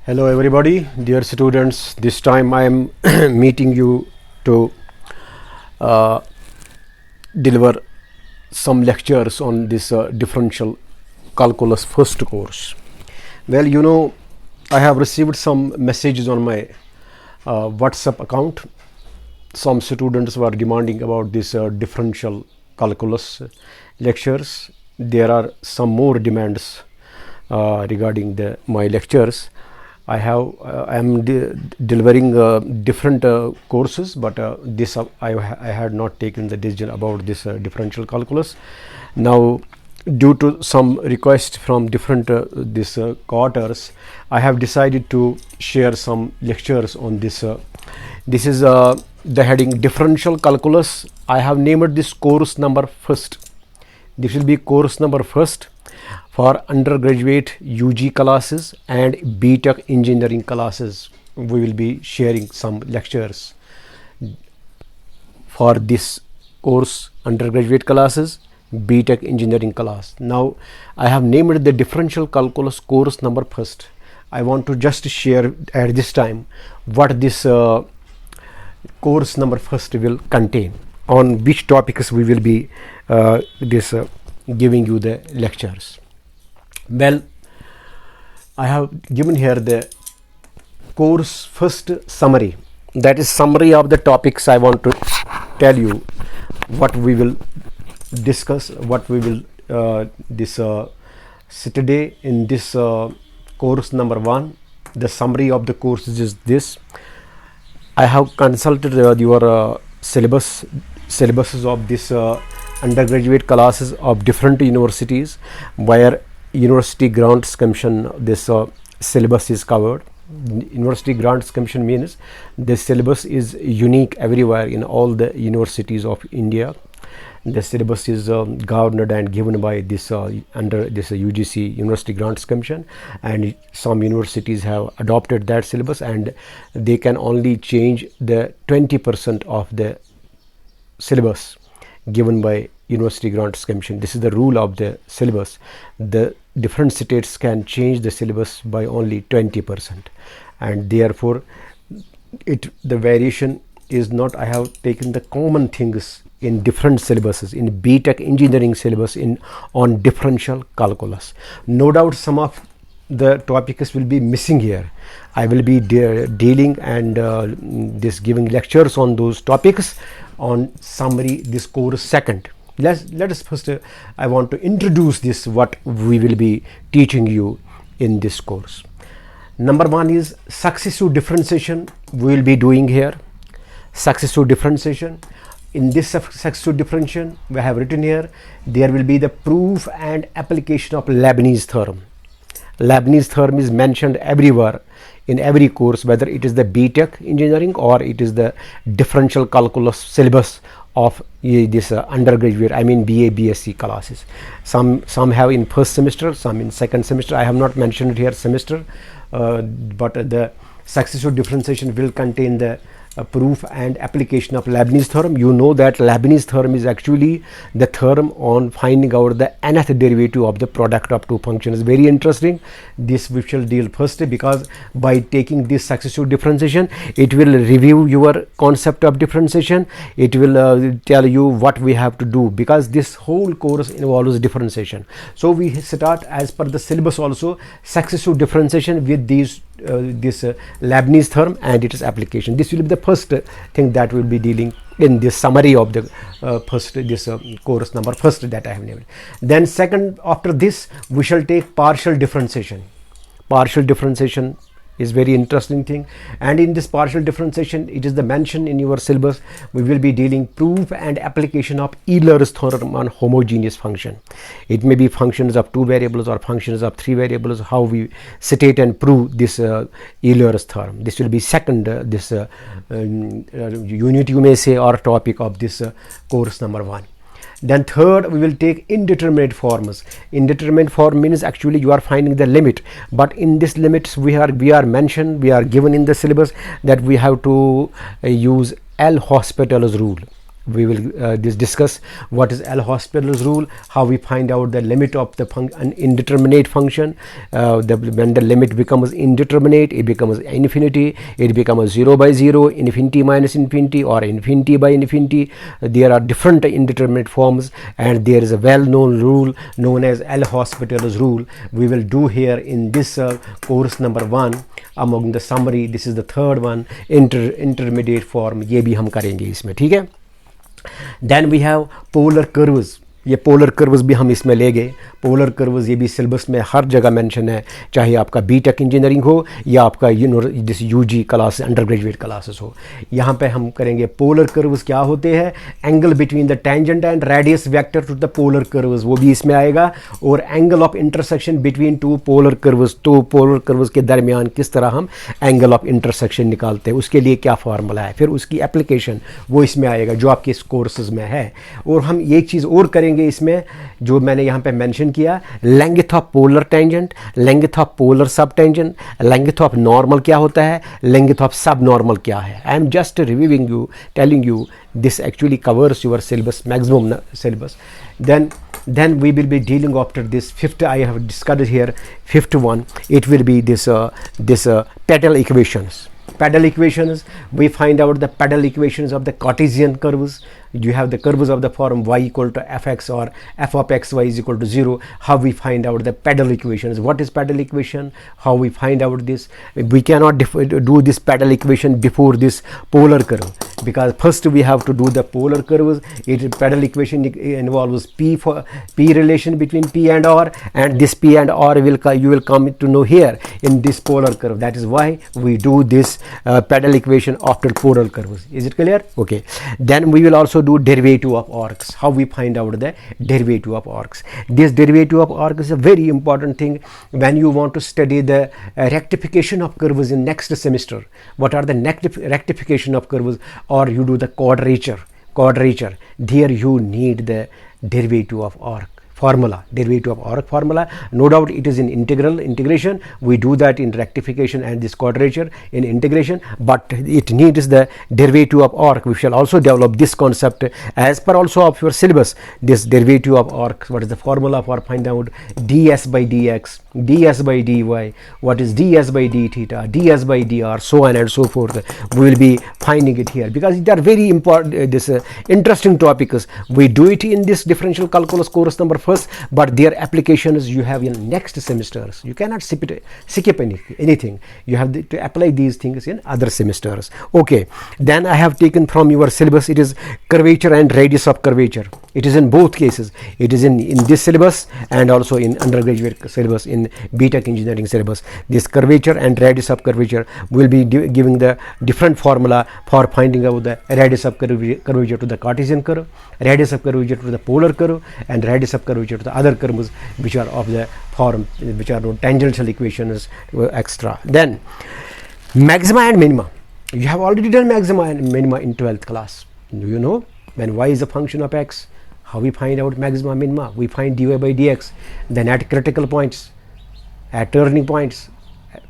Hello everybody, dear students. This time I am meeting you to uh, deliver some lectures on this differential calculus first course. Well, I have received some messages on my WhatsApp account. Some students were demanding about this differential calculus lectures. There are some more demands regarding my lectures. I am delivering different courses, but this I had not taken the decision about this differential calculus. Now, due to some request from different quarters, I have decided to share some lectures on this. This is the heading differential calculus. I have named this course number first. This will be course number first for undergraduate UG classes and BTech engineering classes. We will be sharing some lectures for this course, undergraduate classes, BTech engineering class. Now I have named the differential calculus course number first. I want to just share at this time what this course number first will contain, on which topics we will be giving you the lectures. Well, I have given here the course first summary. That is summary of the topics I want to tell you, what we will discuss, what we will this Saturday in this course number 1. The summary of the course is this. I have consulted your syllabuses of this undergraduate classes of different universities, where University Grants Commission this syllabus is covered. University Grants Commission means the syllabus is unique everywhere in all the universities of India. The syllabus is governed and given by this under this UGC, University Grants Commission, and some universities have adopted that syllabus, and they can only change the 20% of the syllabus given by University Grants Commission. This is the rule of the syllabus. The different states can change the syllabus by only 20%, and therefore the variation is not. I have taken the common things in different syllabuses, in BTech engineering syllabus on differential calculus. No doubt some of the topics will be missing here. I will be dealing and giving lectures on those topics on summary this course second. Let us first I want to introduce this, what we will be teaching you in this course. Number 1 is successive differentiation. We will be doing here successive differentiation. In this successive differentiation, we have written here, there will be the proof and application of Leibniz theorem. Leibniz theorem is mentioned everywhere in every course, whether it is the BTech engineering or it is the differential calculus syllabus of this undergraduate, I mean BA, BSc classes. Some have in first semester, some in second semester. I have not mentioned it here semester, but the successive differentiation will contain the proof and application of Leibniz theorem. You know that Leibniz theorem is actually the theorem on finding out the nth derivative of the product of two functions. Very interesting. This we shall deal first, because by taking this successive differentiation, it will review your concept of differentiation. It will tell you what we have to do, because this whole course involves differentiation. So we start as per the syllabus also successive differentiation with these this Leibniz theorem and its application. This will be the first thing that will be dealing in this summary of the course number first that I have named. Then second, after this we shall take partial differentiation. Partial differentiation is very interesting thing, and in this partial differentiation, it is the mention in your syllabus, we will be dealing proof and application of Euler's theorem on homogeneous function. It may be functions of 2 variables or functions of 3 variables, how we state and prove this Euler's theorem. This will be second unit, you may say, or topic of this course number 1. Then third, we will take indeterminate forms. Indeterminate form means actually you are finding the limit, but in this limits we are given in the syllabus that we have to use L'Hopital's rule. we will discuss what is L'Hospital's rule, how we find out the limit of the indeterminate function. When the limit becomes indeterminate, it becomes infinity, it becomes 0 by 0, infinity minus infinity, or infinity by infinity. There are different indeterminate forms, and there is a well-known rule known as L'Hospital's rule. We will do here in this course number 1 among the summary. This is the third one, intermediate form. ये भी हम करेंगे इसमें, ठीक है. Then we have polar curves. ये polar curves भी हम इसमें ले गए. पोलर कर्व्स ये भी सिलेबस में हर जगह मेंशन है, चाहे आपका बीटेक इंजीनियरिंग हो या आपका जिस UG class undergraduate classes हो. यहाँ पे हम करेंगे पोलर कर्व्स क्या होते हैं, angle between the tangent and radius vector to the polar curves, वो भी इसमें आएगा, और angle of intersection between two polar curves के दरमियान किस तरह हम एंगल ऑफ इंटरसेक्शन निकालते हैं, उसके लिए क्या फार्मूला है, फिर उसकी एप्लीकेशन वो इसमें आएगा जो आपके इस कोर्सेज में है. और हम एक चीज़ और करेंगे इसमें जो मैंने यहाँ पे मेंशन किया, length of polar tangent, length of polar सब टेंजेंट, लेंथ ऑफ नॉर्मल क्या होता है, लेंथ ऑफ सब नॉर्मल क्या है. I am just reviewing you, telling you, this actually covers your syllabus, maximum syllabus. Then we will be dealing after this fifth, I have discussed here, fifth one, it will be this pedal equations. Pedal equations, we find out the pedal equations of the Cartesian curves. You have the curves of the form y equal to fx or f of xy is equal to 0. How we find out the pedal equations, what is pedal equation, how we find out this. We cannot do this pedal equation before this polar curve, because first we have to do the polar curves. Pedal equation involves p relation between p and r, and this p and r you will come to know here in this polar curve. That is why we do this pedal equation after polar curves. Is it clear? Okay. Then we will also do derivative of arcs. How we find out the derivative of arcs. This derivative of arc is a very important thing when you want to study the rectification of curves in next semester. What are the rectification of curves, or you do the quadrature. There you need the derivative of arc formula, derivative of arc formula. No doubt it is in integration. We do that in rectification and this quadrature in integration, but it needs the derivative of arc. We shall also develop this concept as per also of your syllabus. This derivative of arc, what is the formula for finding out ds by dx, ds by dy, what is ds by d theta, ds by dr, so on and so forth. We will be finding it here because they are very important, this interesting topics. We do it in this differential calculus course number first, but their applications you have in next semesters. You cannot skip anything. You have to apply these things in other semesters. Okay, then I have taken from your syllabus, it is curvature and radius of curvature. It is in both cases. It is in this syllabus and also in undergraduate syllabus, in BTech engineering syllabus. This curvature and radius of curvature will be giving the different formula for finding out the radius of curvature to the Cartesian curve, radius of curvature to the polar curve, and radius of curvature to the other curves which are of the form, which are tangential equations extra. Then maxima and minima. You have already done maxima and minima in 12th class. Do you know when y is a function of x, how we find out maxima minima? We find dy by dx. Then at critical points, at turning points,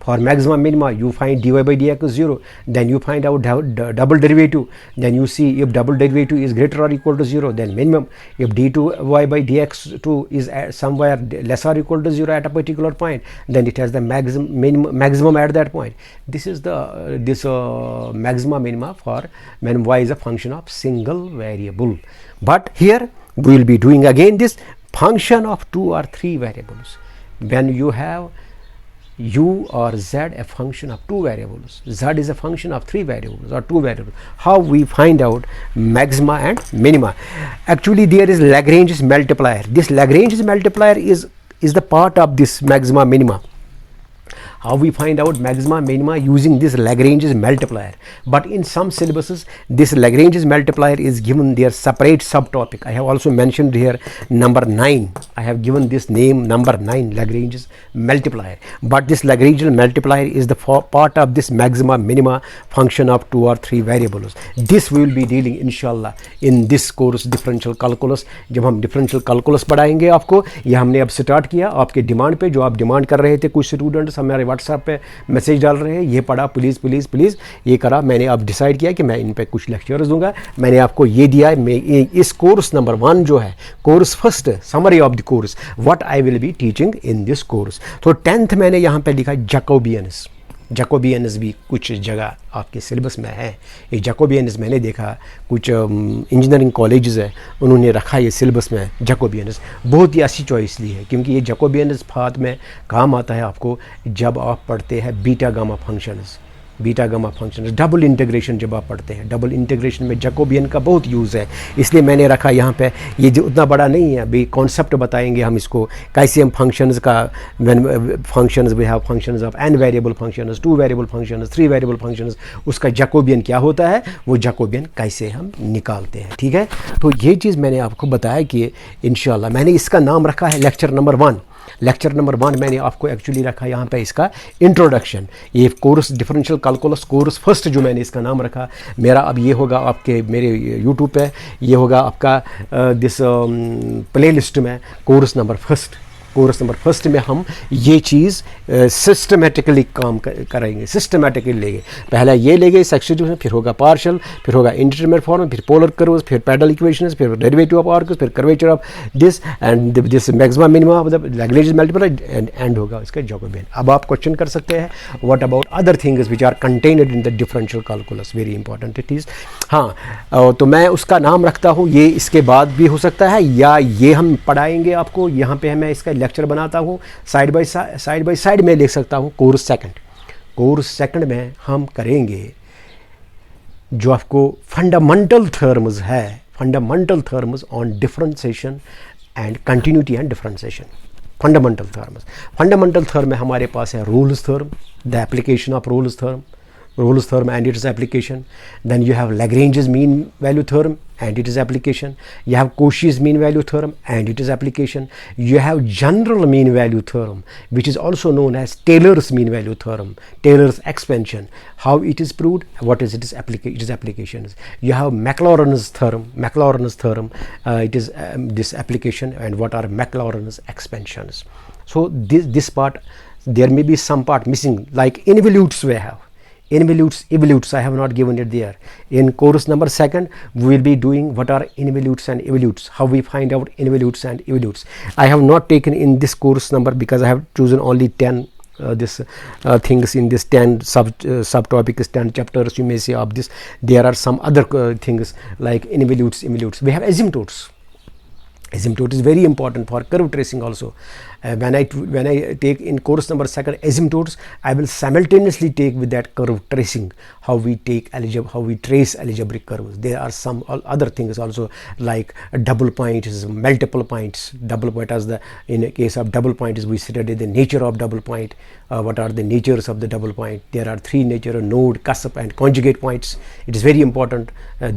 for maxima minima you find dy by dx is 0. Then you find out double derivative. Then you see if double derivative is greater or equal to 0, then minimum. If d2y by dx2 is somewhere less or equal to 0 at a particular point, then it has the maximum at that point. This is the maxima minima for when y is a function of single variable. But here we will be doing again this function of 2 or 3 variables. When you have u or z a function of 2 variables, z is a function of 3 variables or 2 variables, how we find out maxima and minima? Actually there is Lagrange's multiplier. This Lagrange's multiplier is the part of this maxima minima. How we find out maxima minima using this Lagrange's multiplier. But in some syllabuses this Lagrange's multiplier is given their separate subtopic. I have also mentioned here number 9. I have given this name number 9, Lagrange's multiplier. But this Lagrange's multiplier is the part of this maxima minima function of 2 or 3 variables. This we will be dealing inshallah in this course differential calculus. जब हम differential calculus पढ़ाएंगे आपको, ये हमने अब start किया आपके demand पे, जो आप डिमांड कर रहे थे कुछ स्टूडेंट्स हमारे व्हाट्सएप पे मैसेज डाल रहे हैं, ये पढ़ा प्लीज़ प्लीज़ प्लीज़, ये करा। मैंने अब डिसाइड किया कि मैं इन पे कुछ लेक्चर्स दूंगा। मैंने आपको ये दिया है, मैं इस कोर्स नंबर 1 जो है, course first summary of the course, what I will be teaching in this course. तो 10th मैंने यहाँ पे लिखा जैकोबियंस। जैकोबियंस भी कुछ जगह आपके सिलेबस में है। ये जैकोबियंस मैंने देखा कुछ इंजीनियरिंग कॉलेजेस है, उन्होंने रखा ये सिलेबस में जैकोबियंस। बहुत ही अच्छी चॉइस ली है, क्योंकि ये जैकोबियंस बाद में काम आता है आपको जब आप पढ़ते हैं beta gamma functions. Beta gamma function, double integration जब आप पढ़ते हैं, डबल इंटीग्रेशन में जैकोबियन का बहुत यूज़ है, इसलिए मैंने रखा यहाँ पे। ये जो उतना बड़ा नहीं है, अभी कॉन्सेप्ट बताएंगे हम इसको कैसे हम फंक्शंस का, functions we have functions of n variable functions, 2 variable functions, 3 variable functions, उसका जैकोबियन क्या होता है, वो जैकोबियन कैसे हम निकालते हैं। ठीक है, तो ये चीज़ मैंने आपको बताया कि इंशाल्लाह मैंने इसका नाम रखा है लेक्चर नंबर 1। लेक्चर नंबर 1 मैंने आपको एक्चुअली रखा यहाँ पे इसका इंट्रोडक्शन। ये course differential calculus course first जो मैंने इसका नाम रखा, मेरा अब ये होगा आपके मेरे यूट्यूब पे, ये होगा आपका दिस प्लेलिस्ट में course number first. Course number first में हम ये चीज़ सिस्टमेटिकली काम करेंगे, सिस्टमेटिकली लेंगे। पहला ये लेंगे सेक्शन, फिर होगा पार्शल, फिर होगा इंडिटरमिनेट फॉर्म, फिर पोलर कर्व्स, फिर पैडल इक्वेशंस, फिर डेरिवेटिव ऑफ आर्क्स, फिर curvature of this and this maximum minimum of the Lagrange multiply and end होगा इसका जैकोबियन। अब आप क्वेश्चन कर सकते हैं what about other things which are contained in the differential calculus, very important it is. हाँ, तो मैं उसका नाम रखता हूँ, ये इसके बाद भी हो सकता है, या ये हम पढ़ाएंगे आपको, यहाँ पे मैं इसका लेक्चर बनाता हूँ साइड बाय साइड में लिख सकता हूँ कोर्स सेकंड। कोर्स सेकंड में हम करेंगे जो आपको फंडामेंटल थ्योरम्स है, fundamental theorems on differentiation and continuity and differentiation. Fundamental theorem में हमारे पास है rules theorem, the application of rules theorem and its application. Then you have Lagrange's mean value theorem and its application. You have Cauchy's mean value theorem and its application. You have general mean value theorem, which is also known as Taylor's mean value theorem, Taylor's expansion, how it is proved, what is its applications. You have Maclaurin's theorem, it is this application, and what are Maclaurin's expansions. So this part, there may be some part missing, like involutes we have. Involutes, evolutes, I have not given it there. In course number 2nd, we will be doing what are involutes and evolutes, how we find out involutes and evolutes. I have not taken in this course number because I have chosen only 10 things in this 10 subtopics, 10 chapters you may say of this. There are some other things like involutes, evolutes. We have asymptotes. Asymptote is very important for curve tracing also. When I take in course number 2nd asymptotes, I will simultaneously take with that curve tracing, how we trace algebraic curves. There are some other things also, like double points, multiple points. Double point, as in the case of double point, is we study the nature of double point. What are the natures of the double point? There are 3 nature: node, cusp and conjugate points. It is very important.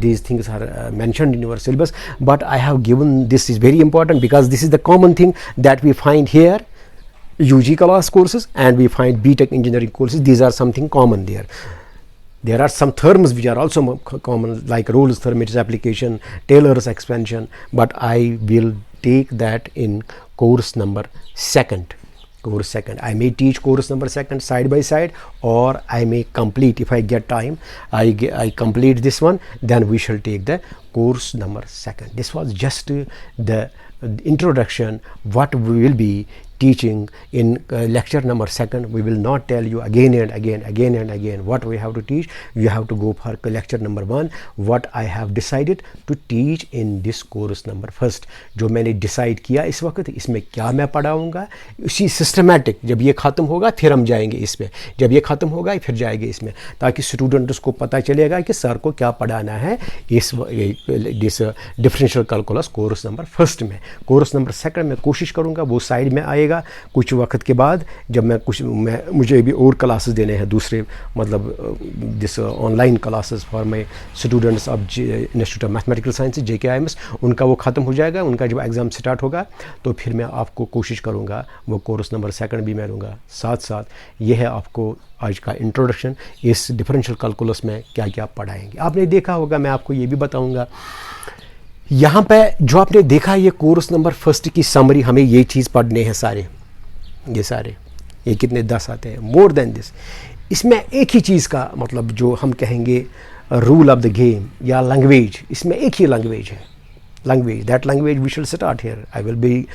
These things are mentioned in your syllabus, but I have given this is very important because this is the common thing that we find here, UG class courses, and we find BTech engineering courses. These are something common there. There are some terms which are also common, like Rolle's theorem, its application, Taylor's expansion, but I will take that in course number 2nd. I may teach course number 2nd side by side, or I may complete, if I get time, I complete this one, then we shall take the course number 2nd. This was just the introduction, what we will be teaching in lecture number 2nd. We will not tell you again and again what we have to teach. You have to go for lecture number 1, what I have decided to teach in this course number 1st. जो मैंने decide किया इस वक्त, इसमें क्या मैं पढ़ाऊँगा, उसी systematic, जब ये ख़त्म होगा फिर हम जाएंगे इसमें, जब ये ख़त्म होगा फिर जाएंगे इसमें, ताकि स्टूडेंट्स को पता चलेगा कि सर को क्या पढ़ाना है इस differential calculus course number 1st में। कोर्स नंबर 2nd में कोशिश करूँगा वो साइड में आएगा कुछ वक्त के बाद, जब मुझे भी और क्लासेस देने हैं दूसरे, मतलब this online classes for my students of institute of mathematical science JKIMS, उनका वो ख़त्म हो जाएगा, उनका जब एग्ज़ाम स्टार्ट होगा तो फिर मैं आपको कोशिश करूँगा वो कोर्स नंबर 2nd भी मैं लूँगा। साथ ये है आपको आज का इंट्रोडक्शन, इस डिफरेंशियल कैलकुलस में क्या क्या पढ़ाएंगे। आपने देखा होगा, मैं आपको ये भी बताऊँगा, यहाँ पे जो आपने देखा ये कोर्स नंबर 1st की समरी, हमें ये चीज़ पढ़ने हैं सारे, ये सारे ये कितने 10 आते हैं, मोर देन दिस। इसमें एक ही चीज़ का मतलब जो हम कहेंगे रूल ऑफ द गेम या लैंग्वेज, इसमें एक ही लैंग्वेज है, language. That language we shall start here. I will be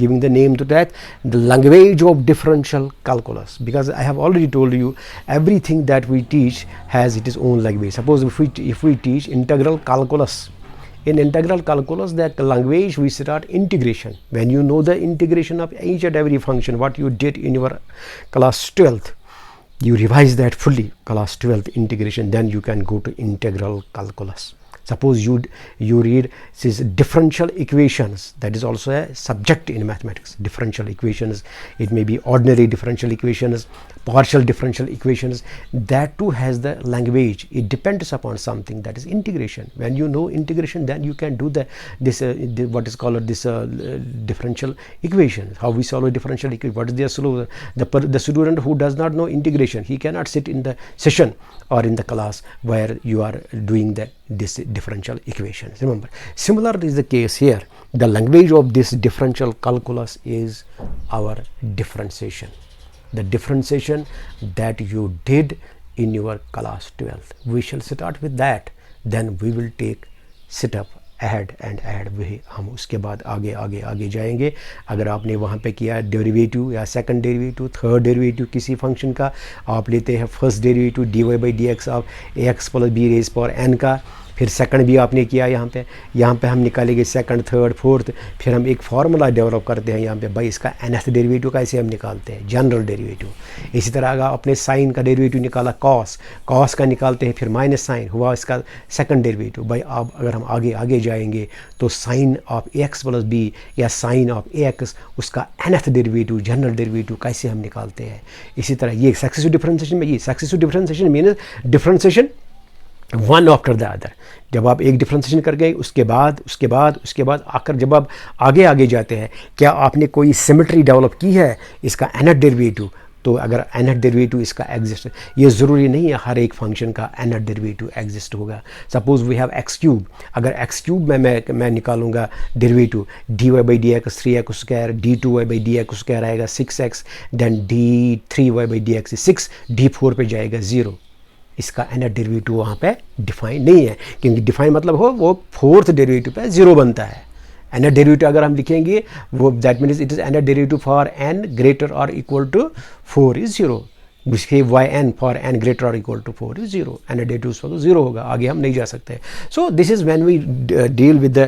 giving the name to that, the language of differential calculus, because I have already told you everything that we teach has its own language. Suppose if we teach integral calculus, in integral calculus that language we start integration. When you know the integration of each and every function, what you did in your class 12th, you revise that fully, class 12th integration, then you can go to integral calculus. Suppose you read this differential equations, that is also a subject in mathematics. Differential equations, it may be ordinary differential equations, partial differential equations, that too has the language. It depends upon something, that is integration. When you know integration, then you can do this what is called this differential equation. How we solve a differential equation, what is their solution. The student who does not know integration, he cannot sit in the session or in the class where you are doing this differential equations. Remember, similar is the case here. The language of this differential calculus is our differentiation. The differentiation that you did in your class 12th. We shall start with that. Then we will take sit up, add and add. वही हम उसके बाद आगे आगे आगे जाएंगे. अगर आपने वहाँ पे किया डेरिवेटिव या सेकंड डेरिवेटिव, थर्ड डेरिवेटिव किसी फंक्शन का, आप लेते हैं first derivative dy by d x of ax plus b raise power n का, फिर सेकंड भी आपने किया यहाँ पे हम निकालेंगे सेकंड, थर्ड, फोर्थ. फिर हम एक फार्मूला डेवलप करते हैं यहाँ पे, भाई इसका nth डेरिवेटिव कैसे हम निकालते हैं, जनरल डेरिवेटिव. इसी तरह अगर आपने साइन का डेरिवेटिव निकाला, कॉस का निकालते हैं, फिर माइनस साइन हुआ इसका सेकंड डेरिवेटिव. भाई आप अगर हम आगे आगे जाएंगे तो sine of x plus b या साइन ऑफ एक्स, उसका nth डेरिवेटिव, जनरल डेरिवेटिव कैसे हम निकालते हैं. इसी तरह ये सक्सेसिव डिफरेंशिएशन में, ये successive differentiation means differentiation one after the other. जब आप एक डिफरेंशिएशन कर गए, उसके बाद आकर जब आप आगे आगे जाते हैं, क्या आपने कोई सिमेट्री डेवलप की है इसका nth डेरिवेटिव, तो अगर nth डेरिवेटिव इसका एग्जिस्ट, ये ज़रूरी नहीं है हर एक फंक्शन का nth डेरिवेटिव एग्जिस्ट होगा. Suppose we have x cube, अगर एक्स क्यूब में मैं निकालूंगा derivative dy by d x 3x square, d2y by d x square आएगा 6x, then d3y by d x 6, d4 पे जाएगा 0. इसका nth डेरिवेटिव वहाँ पे डिफाइन नहीं है, क्योंकि डिफाइन मतलब वो फोर्थ डेरिवेटिव पे 0 बनता है. nth डेरिवेटिव अगर हम लिखेंगे वो that means it is nth derivative for n greater और इक्वल टू 4 इज 0. उसके yn फॉर n ग्रेटर और equal to 4 is 0. nth derivative उसका 0 होगा, आगे हम नहीं जा सकते. So this is when we deal with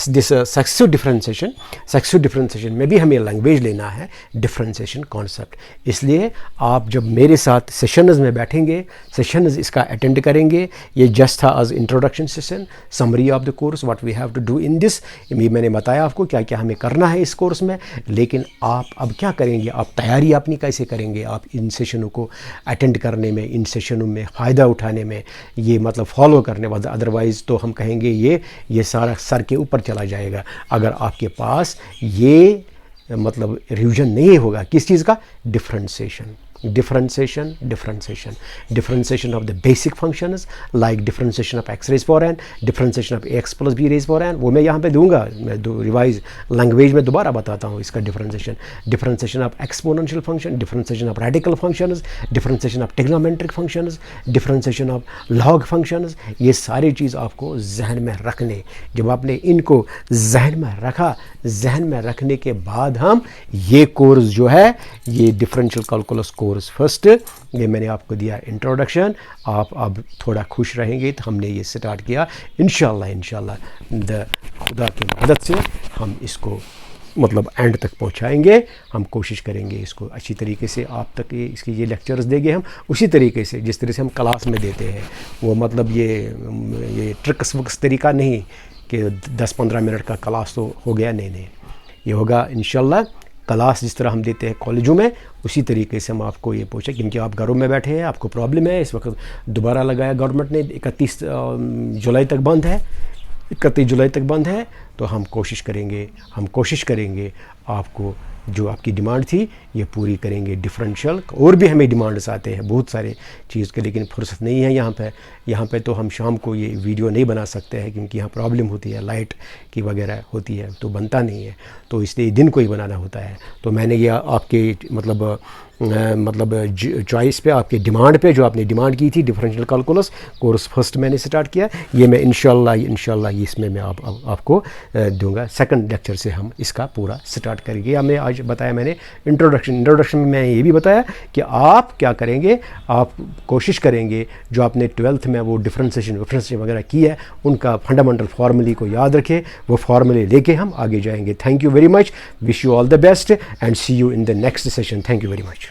this successive differentiation. Successive differentiation में भी हमें लैंग्वेज लेना है, डिफरेंशिएशन कॉन्सेप्ट. इसलिए आप जब मेरे साथ सेशंस में बैठेंगे, सेशंस इसका अटेंड करेंगे. ये जस्ट था as introduction session, summary of the course, what we have to do in this. मैंने बताया आपको क्या क्या हमें करना है इस कोर्स में, लेकिन आप अब क्या करेंगे, आप तैयारी अपनी कैसे करेंगे, आप इन सेशनों को अटेंड करने में, इन सेशनों में फ़ायदा उठाने में, ये मतलब फॉलो करने वाला. अदरवाइज़ तो हम कहेंगे ये सारा सर के ऊपर चला जाएगा अगर आपके पास ये मतलब रिवीजन नहीं होगा. किस चीज़ का, differentiation of the basic functions like differentiation of x raised power n, differentiation of x plus b raised power n. वो मैं यहाँ पे दूंगा, मैं रिवाइज लैंग्वेज में दोबारा बताता हूँ इसका differentiation of exponential function, differentiation of radical functions, differentiation of trigonometric functions, differentiation of log functions. ये सारी चीज़ आपको जहन में रखने, जब आपने इनको जहन में रखा, जहन में रखने के बाद हम ये कोर्स जो है, ये डिफरेंशियल कैलकुलस कोर्स फर्स्ट, ये मैंने आपको दिया इंट्रोडक्शन. आप अब थोड़ा खुश रहेंगे तो हमने ये स्टार्ट किया. इंशाल्लाह खुदा की मदद से हम इसको मतलब एंड तक पहुंचाएंगे. हम कोशिश करेंगे इसको अच्छी तरीके से आप तक इसके ये लेक्चर्स देंगे हम उसी तरीके से जिस तरह से हम क्लास में देते हैं. वो मतलब ये ट्रिक्स वक्स तरीका नहीं कि 10-15 मिनट का क्लास तो हो गया, नहीं. ये होगा इंशाल्लाह क्लास जिस तरह हम देते हैं कॉलेजों में, उसी तरीके से हम आपको ये पूछें. क्योंकि आप घरों में बैठे हैं, आपको प्रॉब्लम है. इस वक्त दोबारा लगाया गवर्नमेंट ने, 31 जुलाई तक बंद है, 31 जुलाई तक बंद है. तो हम कोशिश करेंगे आपको जो आपकी डिमांड थी ये पूरी करेंगे। डिफरेंशियल और भी हमें डिमांड्स आते हैं बहुत सारे चीज़ के, लेकिन फुर्सत नहीं है यहाँ पे तो हम शाम को ये वीडियो नहीं बना सकते हैं क्योंकि यहाँ प्रॉब्लम होती है, लाइट की वगैरह होती है तो बनता नहीं है, तो इसलिए दिन को ही बनाना होता है। तो मैंने ये आपके मतलब चॉइस पे, आपके डिमांड पे, जो आपने डिमांड की थी डिफरेंशियल कैलकुलस कोर्स फर्स्ट मैंने स्टार्ट किया, ये मैं इंशाल्लाह इसमें मैं आपको दूंगा। सेकंड लेक्चर से हम इसका पूरा स्टार्ट करेंगे। हमें आज बताया मैंने इंट्रोडक्शन में मैं ये भी बताया कि आप क्या करेंगे, आप कोशिश करेंगे जो आपने 12th में वो डिफरेंशिएशन वगैरह की है उनका फंडामेंटल फार्मूले को याद रखें, वो फार्मूले लेके हम आगे जाएंगे। Thank you very much, wish you all the best and see you in the next session. Thank you very much.